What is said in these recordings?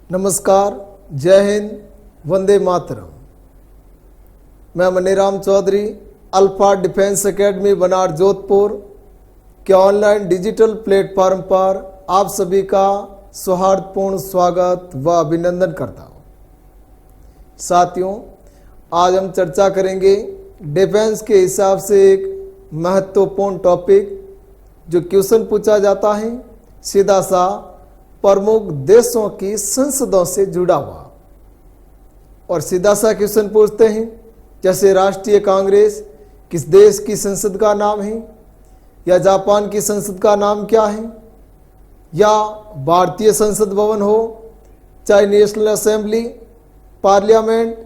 नमस्कार, जय हिंद, वंदे मातरम। मैं Maniram Chaudhary, alpha defence academy बनार जोधपुर के ऑनलाइन डिजिटल प्लेटफॉर्म पर आप सभी का सौहार्दपूर्ण स्वागत व अभिनंदन करता हूँ। साथियों, आज हम चर्चा करेंगे डिफेंस के हिसाब से एक महत्वपूर्ण टॉपिक जो क्वेश्चन पूछा जाता है, सीधा सा प्रमुख देशों की संसदों से जुड़ा हुआ। और सीधा सा क्वेश्चन पूछते हैं, जैसे राष्ट्रीय कांग्रेस किस देश की संसद का नाम है, या जापान की संसद का नाम क्या है, या भारतीय संसद भवन हो, चाहे national assembly, parliament,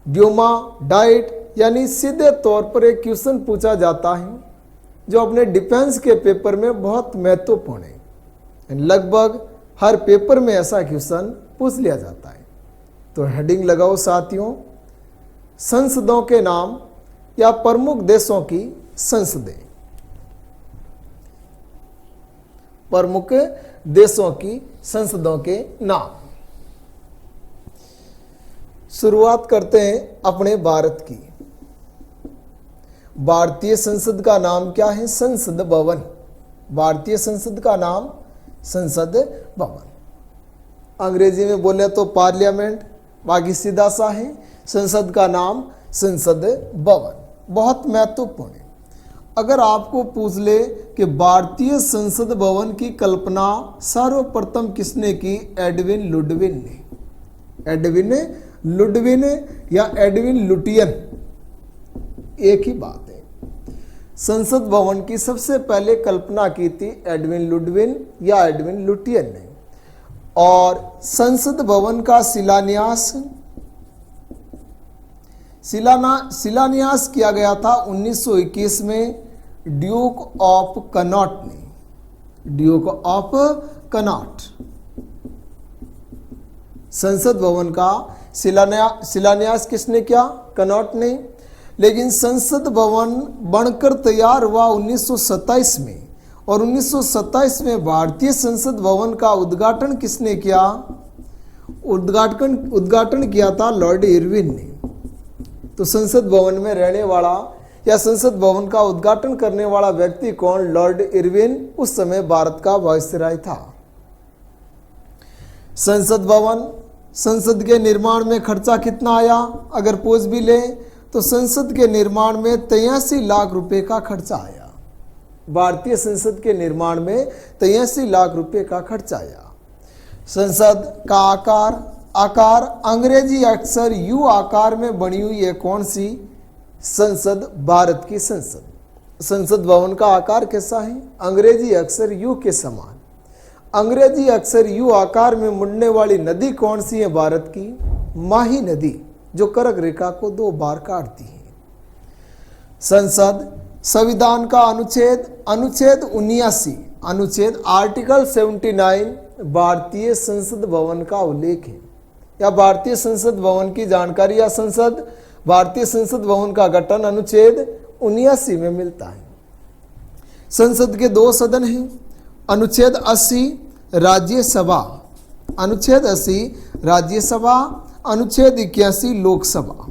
Duma, diet, यानी सीधे तौर पर एक क्वेश्चन पूछा जाता है जो अपने डिफेंस के पेपर में बहुत महत्वपूर्ण है। लगभग हर पेपर में ऐसा क्वेश्चन पूछ लिया जाता है। तो हेडिंग लगाओ साथियों, संसदों के नाम या प्रमुख देशों की संसदें। प्रमुख देशों की संसदों के नाम। शुरुआत करते हैं अपने भारत की। भारतीय संसद का नाम क्या है? संसद भवन। भारतीय संसद का नाम संसद भवन। अंग्रेजी में बोले तो पार्लियामेंट, बाकी सीधा सा है संसद का नाम संसद भवन। बहुत महत्वपूर्ण है। अगर आपको पूछ ले कि भारतीय संसद भवन की कल्पना सर्वप्रथम किसने की? एडविन लुडविन ने। एडविन लुडविन या एडविन लुटियन, एक ही बात है। संसद भवन की सबसे पहले कल्पना की थी एडविन लुडविन या एडविन लुटियन ने। और संसद भवन का शिलान्यास किया गया था 1921 में ड्यूक ऑफ कनॉट ने। ड्यूक ऑफ कनॉट संसद भवन का शिलान्यास किसने किया? कनॉट ने। लेकिन संसद भवन बनकर तैयार हुआ 1927 में, और 1927 में भारतीय संसद भवन का उद्घाटन किसने किया? उद्घाटन किया था लॉर्ड इरविन ने। तो संसद भवन में रहने वाला या संसद भवन का उद्घाटन करने वाला व्यक्ति कौन? लॉर्ड इरविन उस समय भारत का वायसराय था। संसद भवन, संसद के निर्माण में खर्चा कितना आया अगर पूछ भी ले तो संसद के निर्माण में 83 लाख रुपए का खर्चा आया। भारतीय संसद के निर्माण में 83 लाख रुपए का खर्चा आया। संसद का आकार अंग्रेजी अक्षर यू आकार में बनी हुई है। कौन सी संसद? भारत की संसद। संसद भवन का आकार कैसा है? अंग्रेजी अक्षर यू के समान। अंग्रेजी अक्षर यू आकार में मुड़ने वाली नदी कौन सी है भारत की? माही नदी, जो कर्क रेखा को 2 बार काटती है। संसद संविधान का अनुच्छेद 79, अनुच्छेद आर्टिकल 79 भारतीय संसद भवन का उल्लेख है, या भारतीय संसद भवन की जानकारी या भारतीय संसद भवन का गठन अनुच्छेद 79 में मिलता है। संसद के 2 सदन हैं। अनुच्छेद 80 राज्यसभा, अनुच्छेद 80 राज्यसभा, अनुच्छेद 81 लोकसभा।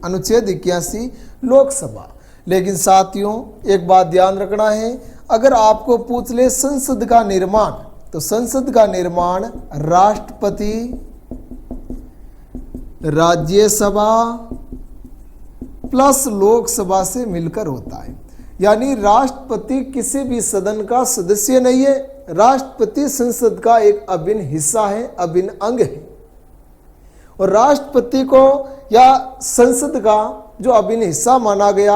अनुच्छेद 81 लोकसभा। लेकिन साथियों, एक बात ध्यान रखना है, अगर आपको पूछ ले संसद का निर्माण, तो संसद का निर्माण राष्ट्रपति, राज्यसभा प्लस लोकसभा से मिलकर होता है। यानी राष्ट्रपति किसी भी सदन का सदस्य नहीं है। राष्ट्रपति संसद का एक अभिन्न हिस्सा है, अभिन्न अंग है। और राष्ट्रपति को या संसद का जो अभिन्न हिस्सा माना गया,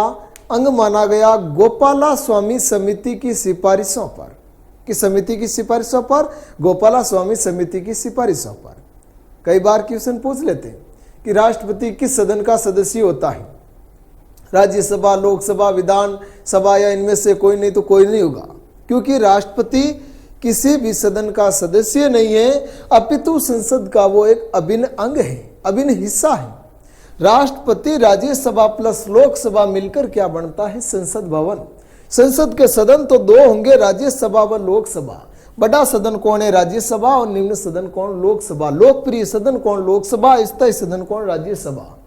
अंग माना गया, गोपाला स्वामी समिति की सिफारिशों पर। किस समिति की सिफारिशों पर? गोपाला स्वामी समिति की सिफारिशों पर। कई बार क्वेश्चन पूछ लेते हैं कि राष्ट्रपति किस सदन का सदस्य होता है? राज्यसभा, लोकसभा, विधान सभा, या इनमें से कोई नहीं तो कोई नहीं होगा, क्योंकि राष्ट्रपति किसी भी सदन का सदस्य नहीं है, अपितु संसद का वो एक अभिन्न अंग है, अभिन्न हिस्सा है। राष्ट्रपति, राज्यसभा प्लस लोकसभा मिलकर क्या बनता है? संसद भवन। संसद के सदन तो 2 होंगे, राज्यसभा व लोकसभा। बड़ा सदन कौन है? राज्यसभा। और निम्न सदन कौन? लोकसभा। लोकप्रिय सदन कौन? लोकसभा। स्थायी सदन कौन? राज्यसभा।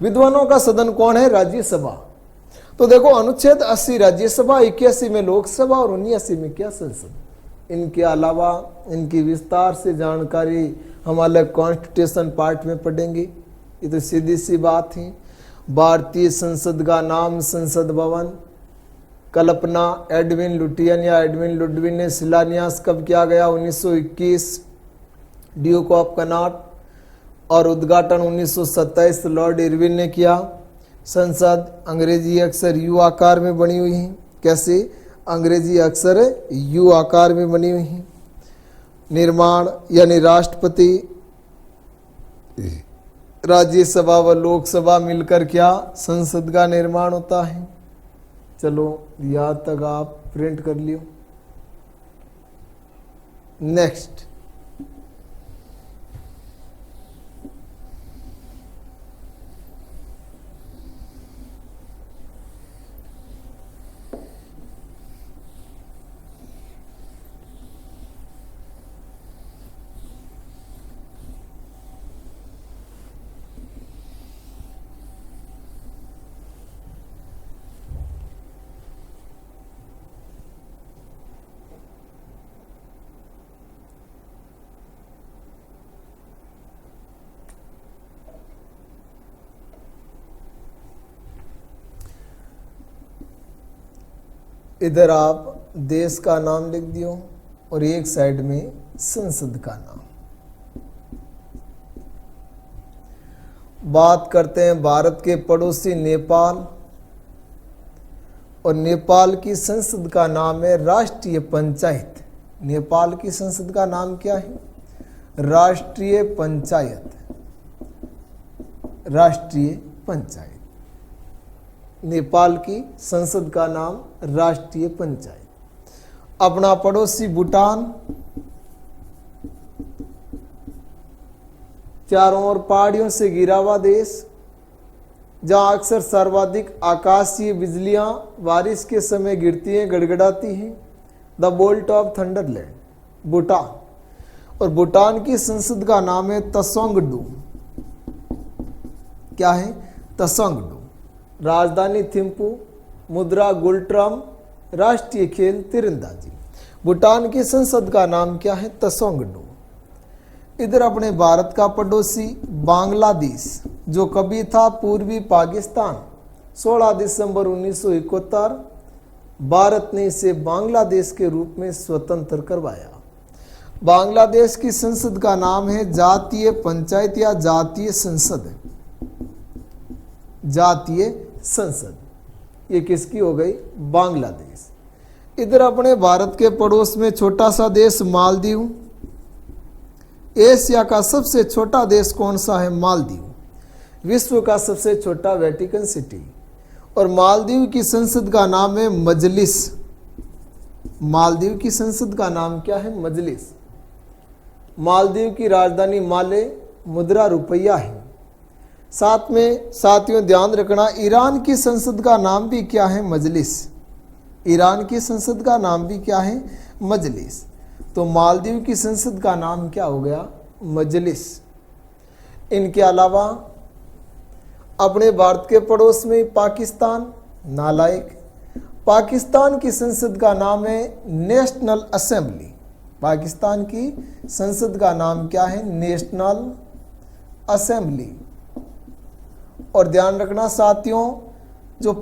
विद्वानों का सदन कौन है? राज्यसभा। तो देखो, अनुच्छेद 80 राज्यसभा, 81 में लोकसभा और 79 में क्या? संसद। इनके अलावा इनकी विस्तार से जानकारी हम अलग कॉन्स्टिट्यूशन पार्ट में पढ़ेंगे। ये तो सीधी सी बात है। भारतीय संसद का नाम संसद भवन। कल्पना एडविन लुटियन या एडविन लुडविन ने शिलान्यास कब किया गया? 1921, ड्यूक ऑफ कनॉट। और उद्घाटन 1927 लॉर्ड इरविन ने किया। संसद अंग्रेजी अक्षर यू आकार में बनी हुई है। कैसे? अंग्रेजी अक्षर यू आकार में बनी हुई है। निर्माण यानी राष्ट्रपति, राज्यसभा व लोकसभा मिलकर क्या? संसद का निर्माण होता है। चलो, यहाँ तक आप प्रिंट कर लियो। नेक्स्ट, इधर आप देश का नाम लिख दियो और एक साइड में संसद का नाम। बात करते हैं भारत के पड़ोसी नेपाल, और नेपाल की संसद का नाम है राष्ट्रीय पंचायत। नेपाल की संसद का नाम क्या है? राष्ट्रीय पंचायत। राष्ट्रीय पंचायत। नेपाल की संसद का नाम राष्ट्रीय पंचायत। अपना पड़ोसी भूटान, चारों ओर पहाड़ियों से घिरा हुआ देश, जहां अक्सर सर्वाधिक आकाशीय बिजलियां बारिश के समय गिरती हैं, गड़गड़ाती हैं। The bolt of thunderland, Bhutan. और भूटान की संसद का नाम है तसोंगडू। क्या है? तसोंगडू। राजधानी थिम्पू, मुद्रा गुलट्राम, राष्ट्रीय खेल तीरंदाजी। भूटान की संसद का नाम क्या है? तसोंगडू। इधर अपने भारत का पड़ोसी बांग्लादेश, जो कभी था पूर्वी पाकिस्तान। 16 दिसंबर 1971 भारत ने इसे बांग्लादेश के रूप में स्वतंत्र करवाया। बांग्लादेश की संसद का नाम है जातीय पंचायत या जातीय संसद। जातीय संसद। ये किसकी हो गई? बांग्लादेश। इधर अपने भारत के पड़ोस में छोटा सा देश मालदीव। एशिया का सबसे छोटा देश कौन सा है? मालदीव। विश्व का सबसे छोटा वेटिकन सिटी। और मालदीव की संसद का नाम है मजलिस। मालदीव की संसद का नाम क्या है? मजलिस। मालदीव की राजधानी माले, मुद्रा रुपया है। साथ में साथियों ध्यान रखना, ईरान की संसद का नाम भी क्या है? मजलिस। ईरान की संसद का नाम भी क्या है? मजलिस। तो मालदीव की संसद का नाम क्या हो गया? मजलिस। इनके अलावा अपने भारत के पड़ोस में पाकिस्तान, नालायक। पाकिस्तान की संसद का नाम है नेशनल असेंबली। पाकिस्तान की संसद का नाम क्या है? National assembly. और ध्यान रखना साथियों, जो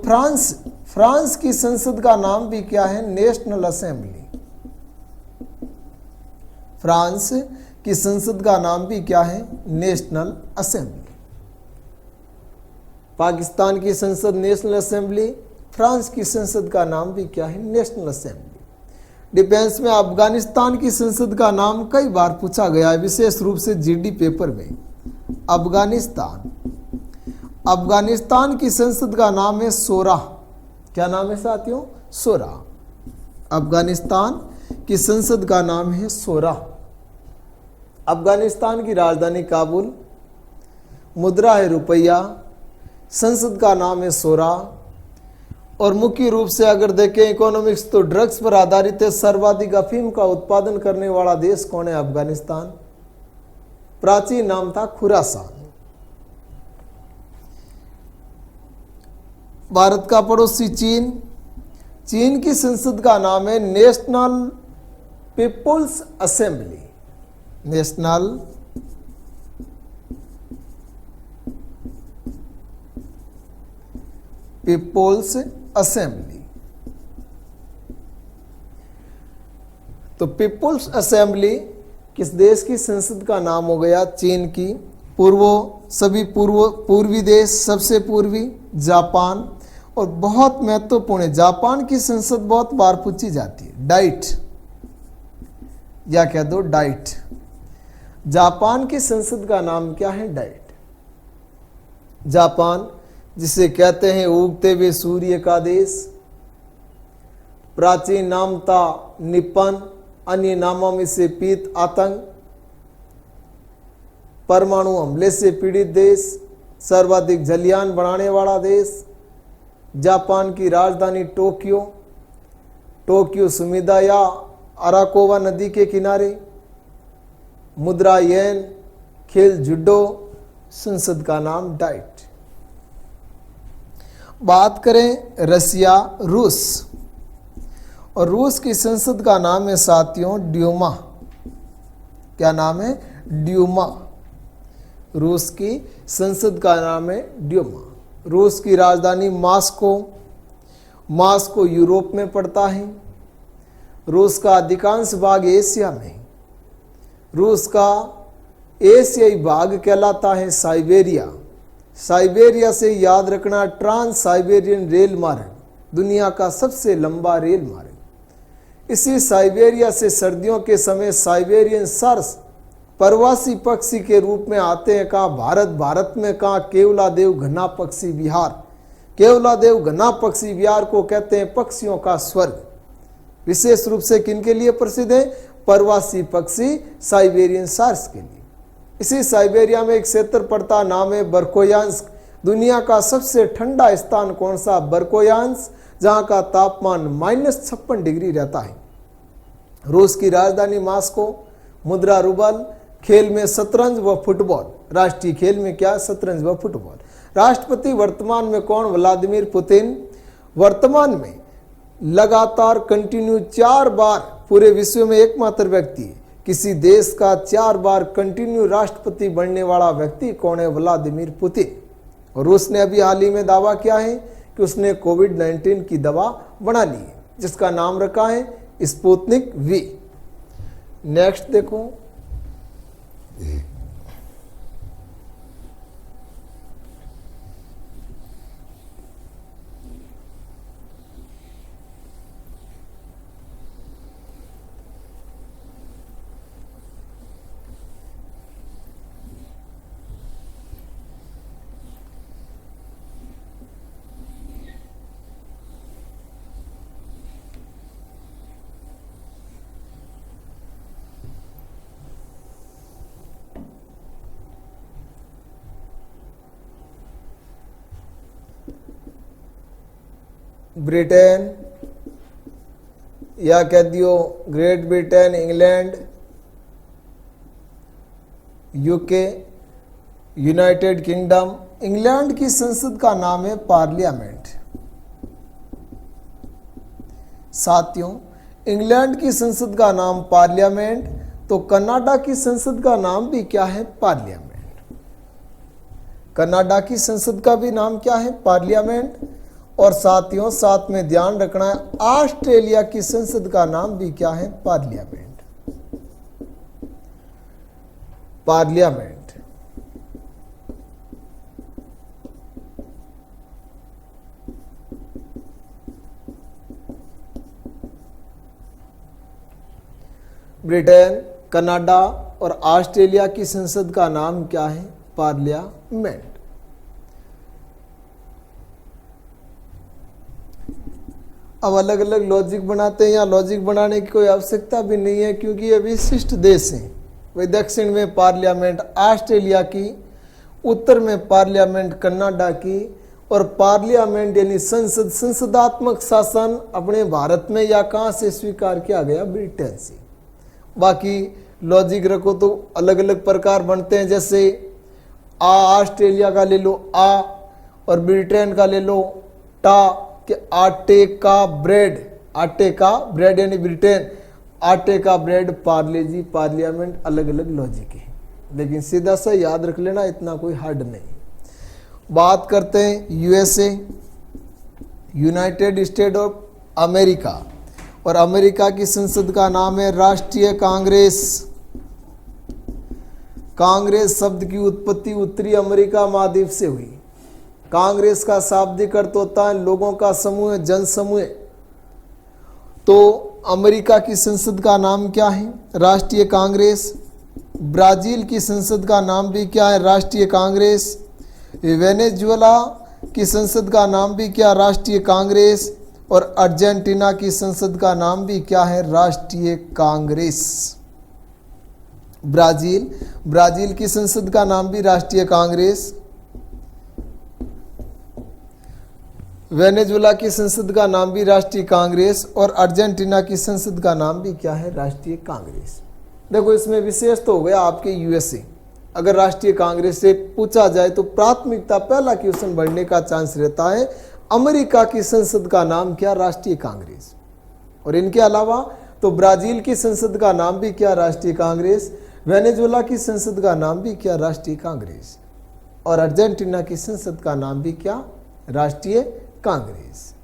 फ्रांस की संसद का नाम भी क्या है? National assembly. फ्रांस की संसद का नाम भी क्या है? National assembly. पाकिस्तान की संसद नेशनल असेंबली, फ्रांस की संसद का नाम भी क्या है? National assembly. डिफेंस में अफगानिस्तान की संसद का नाम कई बार पूछा गया है, विशेष रूप से जीडी पेपर में। अफगानिस्तान। अफगानिस्तान की संसद का नाम है सोरा। क्या नाम है साथियों? सोरा। अफगानिस्तान की संसद का नाम है सोरा। अफगानिस्तान की राजधानी काबुल, मुद्रा है रुपया, संसद का नाम है सोरा। और मुख्य रूप से अगर देखें इकोनॉमिक्स तो ड्रग्स पर आधारित है। सर्वाधिक अफीम का उत्पादन करने वाला देश कौन है? अफगानिस्तान। प्राचीन नाम था खुरासान। भारत का पड़ोसी चीन, चीन की संसद का नाम है national people's assembly. National people's assembly. तो पीपुल्स असेंबली किस देश की संसद का नाम हो गया? चीन की। सभी पूर्वी देश, सबसे पूर्वी जापान, और बहुत महत्वपूर्ण है, जापान की संसद बहुत बार पूछी जाती है, डाइट, या कह दो डाइट। जापान की संसद का नाम क्या है? डाइट। जापान जिसे कहते हैं उगते हुए सूर्य का देश, प्राचीन नाम था निप्पन, अन्य नामों में से पीत आतंक, परमाणु हमले से पीड़ित देश, सर्वाधिक जलियान बढ़ाने वाला देश। जापान की राजधानी टोक्यो, टोक्यो सुमिदा या अराकोवा नदी के किनारे। मुद्रा येन, खेल जुडो, संसद का नाम डाइट। बात करें रसिया, रूस, और रूस की संसद का नाम है साथियों ड्यूमा। क्या नाम है? ड्यूमा। रूस की संसद का नाम है ड्यूमा। रूस की राजधानी मॉस्को, मॉस्को यूरोप में पड़ता है। रूस का अधिकांश भाग एशिया में। रूस का एशियाई भाग कहलाता है साइबेरिया। साइबेरिया से याद रखना, ट्रांस साइबेरियन रेल मार्ग दुनिया का सबसे लंबा रेल मार्ग। इसी साइबेरिया से सर्दियों के समय साइबेरियन सर्स प्रवासी पक्षी के रूप में आते हैं। कहाँ? भारत। भारत में कहाँ? केवलादेव घना पक्षी विहार। केवलादेव घना पक्षी विहार को कहते हैं पक्षियों का स्वर्ग। विशेष रूप से किनके लिए प्रसिद्ध है? प्रवासी पक्षी साइबेरियन सार्स के लिए। इसी साइबेरिया में एक क्षेत्र पड़ता, नाम है बर्कोयांस्क। दुनिया का सबसे ठंडा स्थान कौन सा? बर्कोयांस्क, जहां का तापमान -56 डिग्री रहता है। रूस की राजधानी मॉस्को, मुद्रा रूबल, खेल में शतरंज व फुटबॉल। राष्ट्रीय खेल में क्या? शतरंज व फुटबॉल। राष्ट्रपति वर्तमान में कौन? Vladimir Putin. वर्तमान में लगातार कंटिन्यू 4 बार पूरे विश्व में एकमात्र व्यक्ति है किसी देश का 4 बार कंटिन्यू राष्ट्रपति बनने वाला व्यक्ति कौन है? Vladimir Putin. और रूस ने अभी हाल ही में दावा किया है कि उसने कोविड-19 की दवा बना ली है, जिसका नाम रखा है स्पुतनिक वी। नेक्स्ट देखो, ब्रिटेन, या कह दियो great Britain, England, UK, United kingdom. England की संसद का नाम है पार्लियामेंट। साथियों, इंग्लैंड की संसद का नाम पार्लियामेंट, तो कनाडा की संसद का नाम भी क्या है? पार्लियामेंट। कनाडा की संसद का भी नाम क्या है? पार्लियामेंट। और साथियों साथ में ध्यान रखना है, ऑस्ट्रेलिया की संसद का नाम भी क्या है? पार्लियामेंट। पार्लियामेंट। ब्रिटेन, कनाडा और ऑस्ट्रेलिया की संसद का नाम क्या है? पार्लियामेंट। अब अलग अलग लॉजिक बनाते हैं, या लॉजिक बनाने की कोई आवश्यकता भी नहीं है, क्योंकि ये विशिष्ट देश हैं। वही दक्षिण में पार्लियामेंट ऑस्ट्रेलिया की, उत्तर में पार्लियामेंट कनाडा की, और पार्लियामेंट यानी संसद, संसदात्मक शासन अपने भारत में या कहाँ से स्वीकार किया गया? ब्रिटेन से। बाकी लॉजिक रखो तो अलग अलग प्रकार बनते हैं, जैसे ऑस्ट्रेलिया का ले लो आ, और ब्रिटेन का ले लो टा, कि आटे का ब्रेड, आटे का ब्रेड यानी ब्रिटेन, आटे का ब्रेड पार्ले जी, पार्लियामेंट, अलग अलग लॉजिक है, लेकिन सीधा सा याद रख लेना, इतना कोई हार्ड नहीं। बात करते हैं USA, United state of America, और अमेरिका की संसद का नाम है राष्ट्रीय कांग्रेस। कांग्रेस शब्द की उत्पत्ति उत्तरी अमेरिका महाद्वीप से हुई। कांग्रेस का शाब्दिक अर्थ होता है लोगों का समूह, जन समूह। तो अमेरिका की संसद का नाम क्या है? राष्ट्रीय कांग्रेस। ब्राजील की संसद का नाम भी क्या है? राष्ट्रीय कांग्रेस। वेनेजुएला की संसद का नाम भी क्या? राष्ट्रीय कांग्रेस। और अर्जेंटीना की संसद का नाम भी क्या है? राष्ट्रीय कांग्रेस। ब्राजील की संसद का नाम भी राष्ट्रीय कांग्रेस। वेनेजुएला की संसद का नाम भी राष्ट्रीय कांग्रेस, और अर्जेंटीना की संसद का नाम भी क्या है? राष्ट्रीय कांग्रेस। देखो इसमें विशेष तो हो गया आपके यूएसए। अगर राष्ट्रीय कांग्रेस से पूछा जाए तो प्राथमिकता पहला क्वेश्चन बढ़ने का चांस रहता है। अमेरिका की संसद का नाम क्या? राष्ट्रीय कांग्रेस। और इनके अलावा तो ब्राजील की संसद का नाम भी क्या? राष्ट्रीय कांग्रेस। वेनेजुएला की संसद का नाम भी क्या? राष्ट्रीय कांग्रेस। और अर्जेंटीना की संसद का नाम भी क्या? राष्ट्रीय कांग्रेस।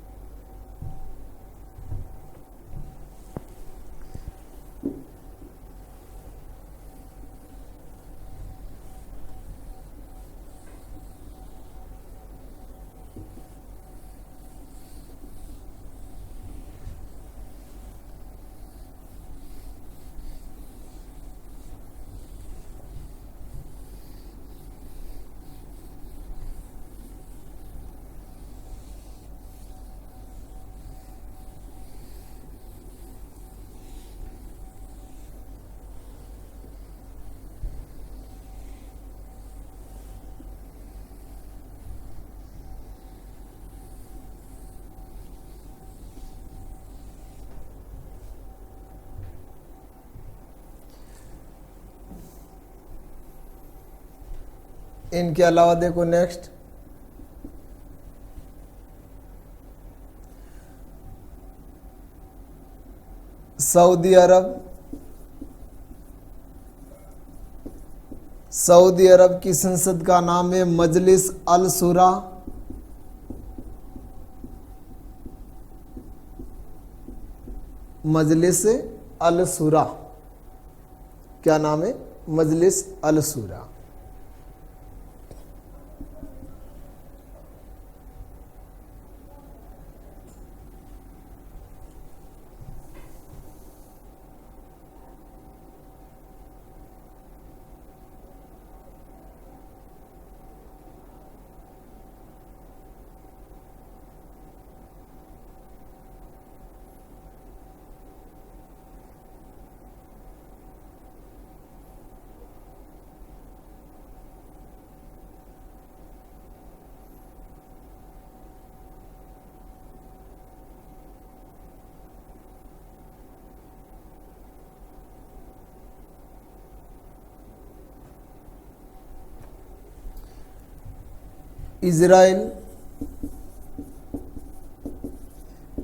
इनके अलावा देखो नेक्स्ट, सऊदी अरब की संसद का नाम है मजलिस अल शुरा। मजलिस अल शुरा, क्या नाम है? मजलिस अल शुरा।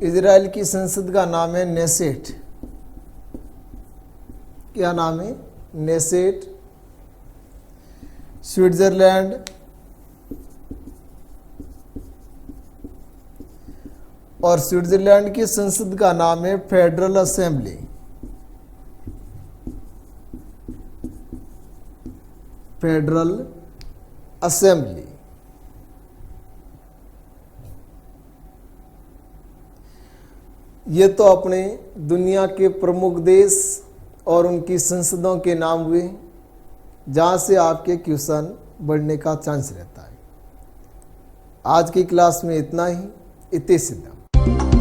इजराइल की संसद का नाम है नेसेट। क्या नाम है? नेसेट। स्विट्जरलैंड, और स्विट्जरलैंड की संसद का नाम है फेडरल असेंबली। Federal assembly. ये तो अपने दुनिया के प्रमुख देश और उनकी संसदों के नाम हुए जहाँ से आपके क्वेश्चन बढ़ने का चांस रहता है। आज की क्लास में इतना ही। इति सिद्धम।